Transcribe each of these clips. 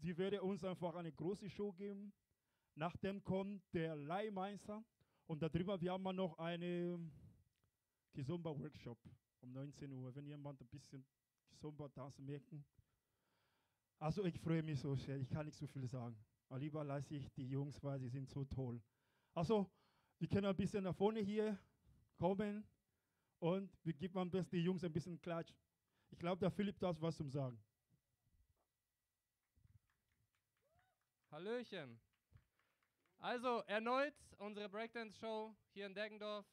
sie werden uns einfach eine große Show geben. Nachdem kommt der Leihmeister und darüber wir haben noch eine Kizomba-Workshop um 19 Uhr, wenn jemand ein bisschen Kizomba-Tanzen merken. Also ich freue mich so sehr, ich kann nicht so viel sagen. Aber lieber lasse ich die Jungs, weil sie sind so toll. Also, wir können ein bisschen nach vorne hier kommen und wir geben am besten die Jungs ein bisschen Klatsch. Ich glaube, der Philipp hat was zum Sagen. Hallöchen. Also erneut unsere Breakdance-Show hier in Deggendorf.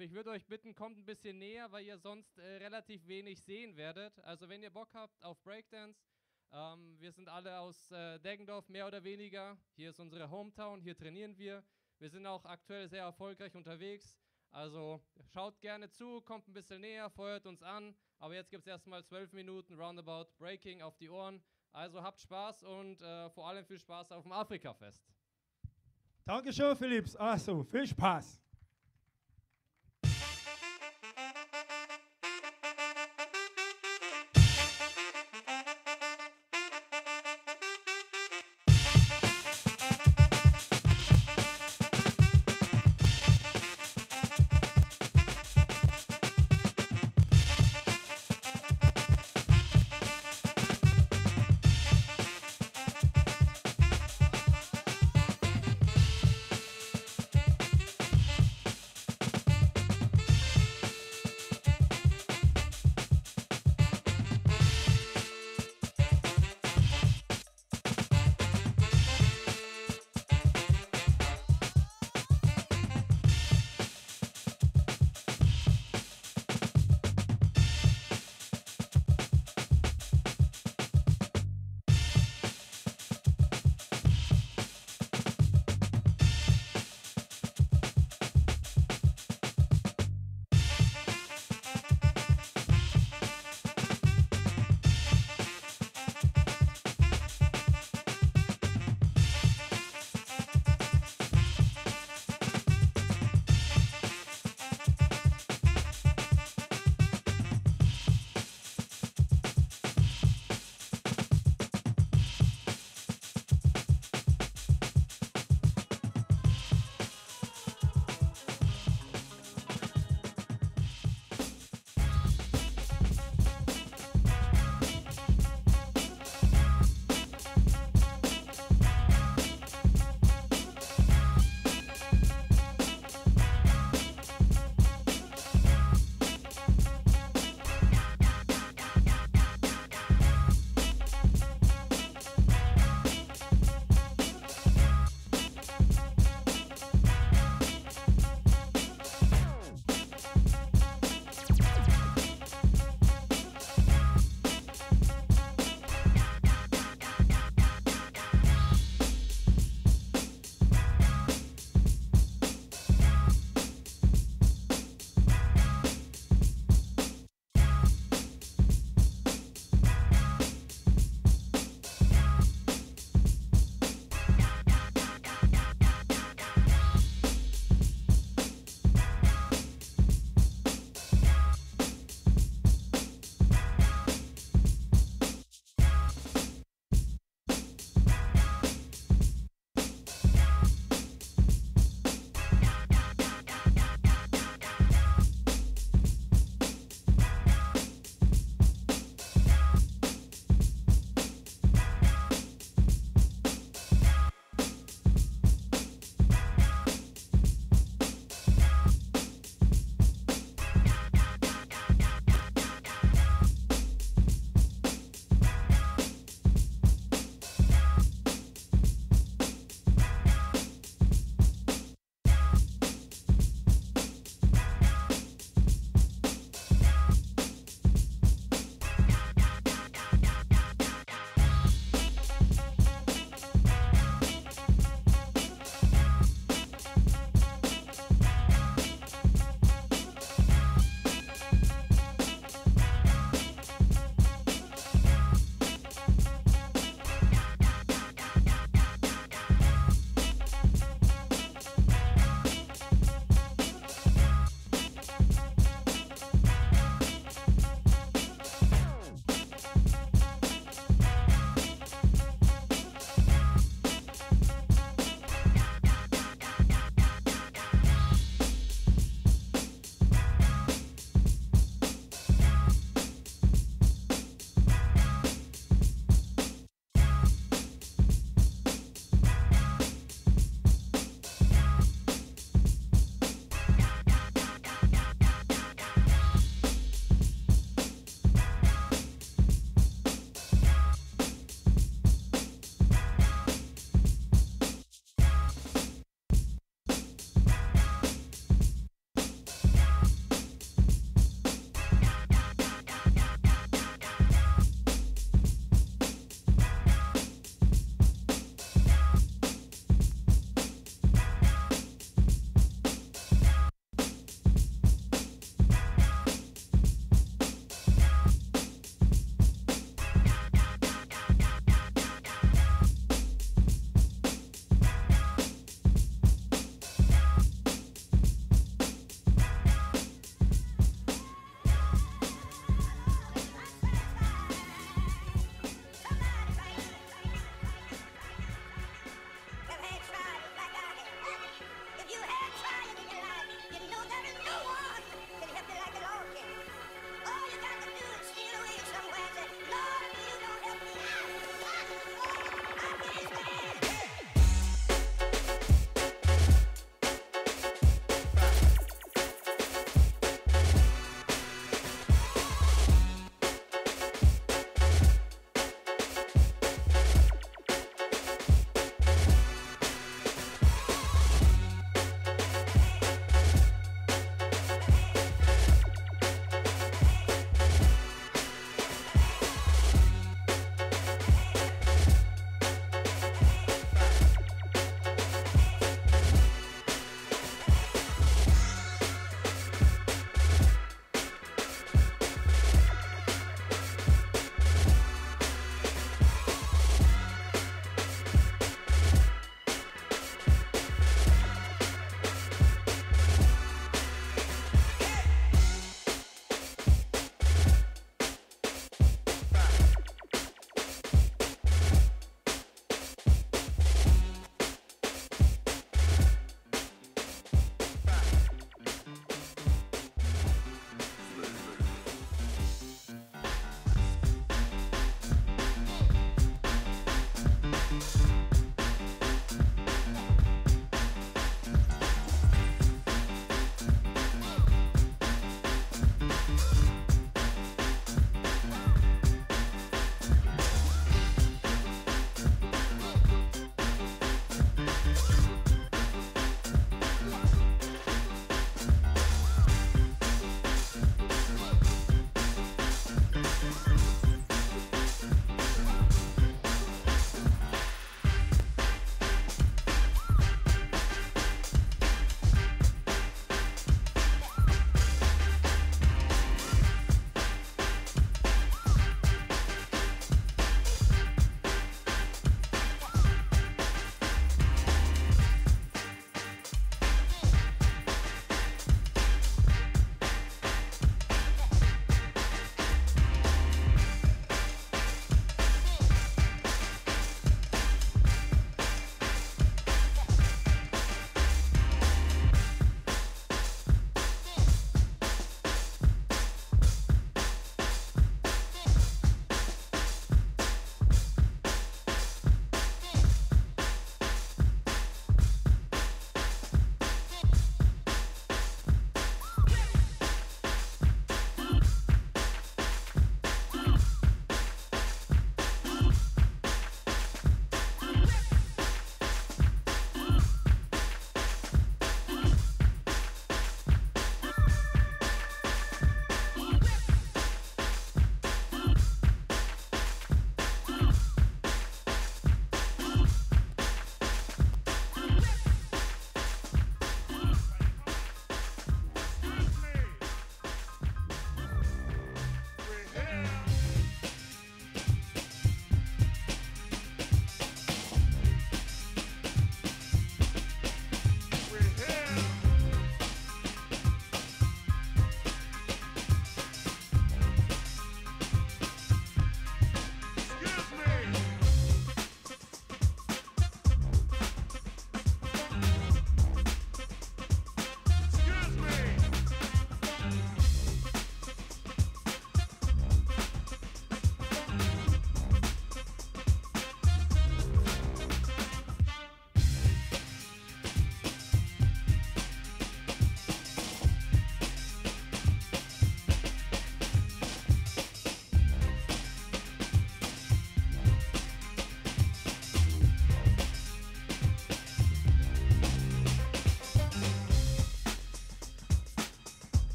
Ich würde euch bitten, kommt ein bisschen näher, weil ihr sonst relativ wenig sehen werdet. Also wenn ihr Bock habt auf Breakdance, wir sind alle aus Deggendorf, mehr oder weniger. Hier ist unsere Hometown, hier trainieren wir. Wir sind auch aktuell sehr erfolgreich unterwegs. Also schaut gerne zu, kommt ein bisschen näher, feuert uns an. Aber jetzt gibt es erstmal 12 Minuten Roundabout Breaking auf die Ohren. Also habt Spaß und vor allem viel Spaß auf dem Afrika-Fest. Dankeschön, Philipp. Also, viel Spaß.